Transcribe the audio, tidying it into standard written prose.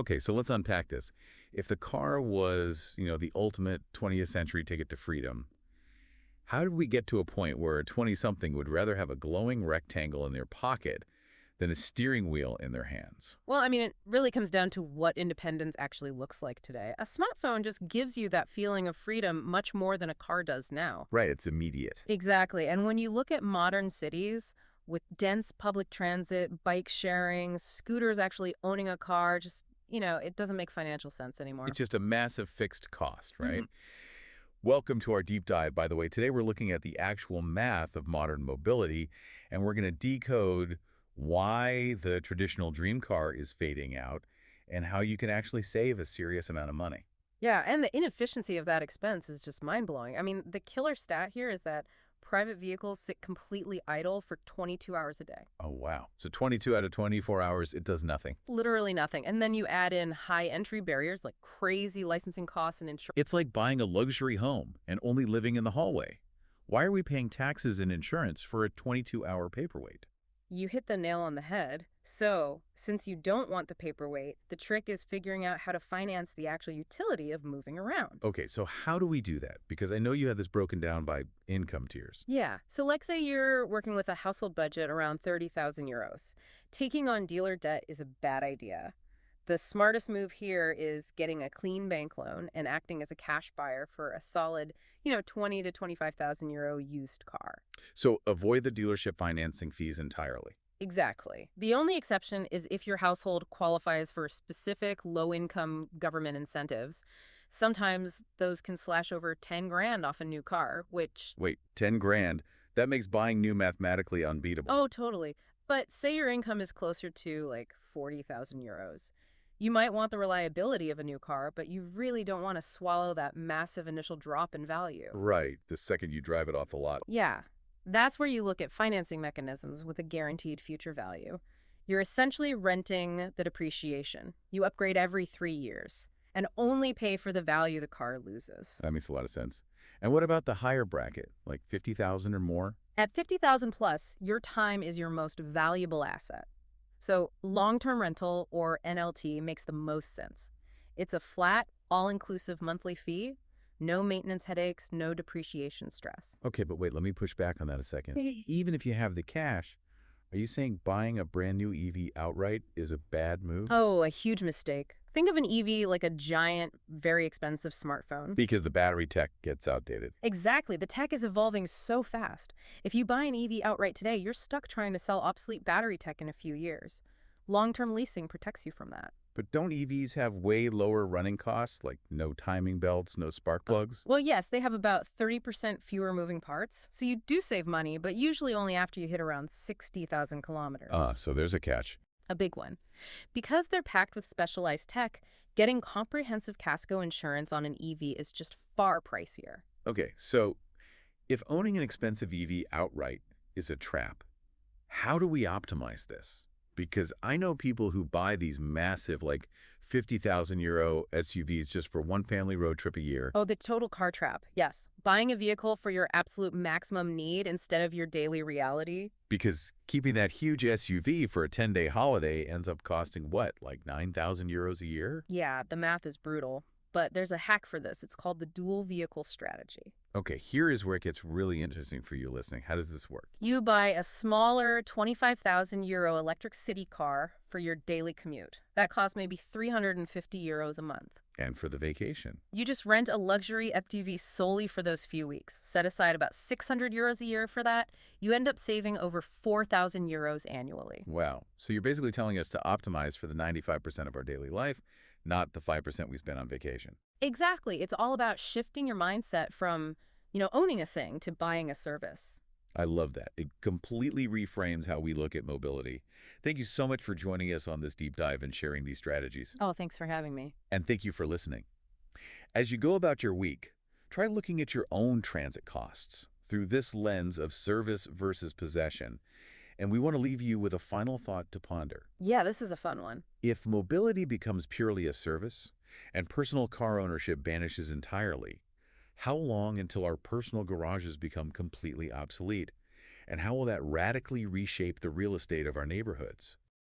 Okay, so let's unpack this. If the car was, the ultimate 20th century ticket to freedom, how did we get to a point where a 20-something would rather have a glowing rectangle in their pocket than a steering wheel in their hands? Well, I mean, it really comes down to what independence actually looks like today. A smartphone just gives you that feeling of freedom much more than a car does now. Right, it's immediate. Exactly. And when you look at modern cities with dense public transit, bike sharing, scooters actually owning a car, just, it doesn't make financial sense anymore. It's just a massive fixed cost, right? hmm Welcome to our deep dive, by the way. Today we're looking at the actual math of modern mobility, and we're going to decode why the traditional dream car is fading out and how you can actually save a serious amount of money. Yeah, and the inefficiency of that expense is just mind-blowing. I mean, the killer stat here is that private vehicles sit completely idle for 22 hours a day. Oh, wow. So 22 out of 24 hours, it does nothing. Literally nothing. And then you add in high entry barriers like crazy licensing costs and insurance. It's like buying a luxury home and only living in the hallway. Why are we paying taxes and insurance for a 22-hour paperweight? You hit the nail on the head. So, since you don't want the paperweight, the trick is figuring out how to finance the actual utility of moving around. Okay, so how do we do that? Because I know you had this broken down by income tiers. Yeah. So let's say you're working with a household budget around 30,000 euros. Taking on dealer debt is a bad idea. The smartest move here is getting a clean bank loan and acting as a cash buyer for a solid, 20 to 25,000 euro used car. So avoid the dealership financing fees entirely. Exactly. The only exception is if your household qualifies for specific low-income government incentives. Sometimes those can slash over 10 grand off a new car, which, Wait, 10 grand? That makes buying new mathematically unbeatable. oh, totally. But say your income is closer to like 40,000 euros. You might want the reliability of a new car, but you really don't want to swallow that massive initial drop in value. Right, the second you drive it off the lot. Yeah, that's where you look at financing mechanisms with a guaranteed future value. You're essentially renting the depreciation. You upgrade every 3 years and only pay for the value the car loses. That makes a lot of sense. And what about the higher bracket, like 50,000 or more? At 50,000 plus, your time is your most valuable asset. So long-term rental, or NLT, makes the most sense. It's a flat, all-inclusive monthly fee, no maintenance headaches, no depreciation stress. Okay, but wait, let me push back on that a second. Even if you have the cash, are you saying buying a brand new EV outright is a bad move? Oh, a huge mistake. Think of an EV like a giant, very expensive smartphone. Because the battery tech gets outdated. Exactly. The tech is evolving so fast. If you buy an EV outright today, you're stuck trying to sell obsolete battery tech in a few years. Long-term leasing protects you from that. But don't EVs have way lower running costs, like no timing belts, no spark plugs? Well, yes, they have about 30% fewer moving parts, so you do save money, but usually only after you hit around 60,000 kilometers. So there's a catch. A big one. Because they're packed with specialized tech, getting comprehensive Casco insurance on an EV is just far pricier. Okay, so if owning an expensive EV outright is a trap, how do we optimize this? Because I know people who buy these massive, like 50,000 euro SUVs just for one family road trip a year. Oh, the total car trap. Yes. Buying a vehicle for your absolute maximum need instead of your daily reality. Because keeping that huge SUV for a 10-day holiday ends up costing what, like 9,000 euros a year? Yeah, the math is brutal. But there's a hack for this. It's called the dual vehicle strategy. Okay, here is where it gets really interesting for you listening. How does this work? You buy a smaller 25,000 euro electric city car for your daily commute. That costs maybe 350 euros a month. And for the vacation? You just rent a luxury FTV solely for those few weeks. Set aside about 600 euros a year for that. You end up saving over 4,000 euros annually. Wow. So you're basically telling us to optimize for the 95% of our daily life, not the 5% we spend on vacation. Exactly. It's all about shifting your mindset from, owning a thing to buying a service. I love that. It completely reframes how we look at mobility. Thank you so much for joining us on this deep dive and sharing these strategies. Oh, thanks for having me. And thank you for listening. As you go about your week, try looking at your own transit costs through this lens of service versus possession. And we want to leave you with a final thought to ponder. Yeah, this is a fun one. If mobility becomes purely a service and personal car ownership vanishes entirely, how long until our personal garages become completely obsolete? And how will that radically reshape the real estate of our neighborhoods?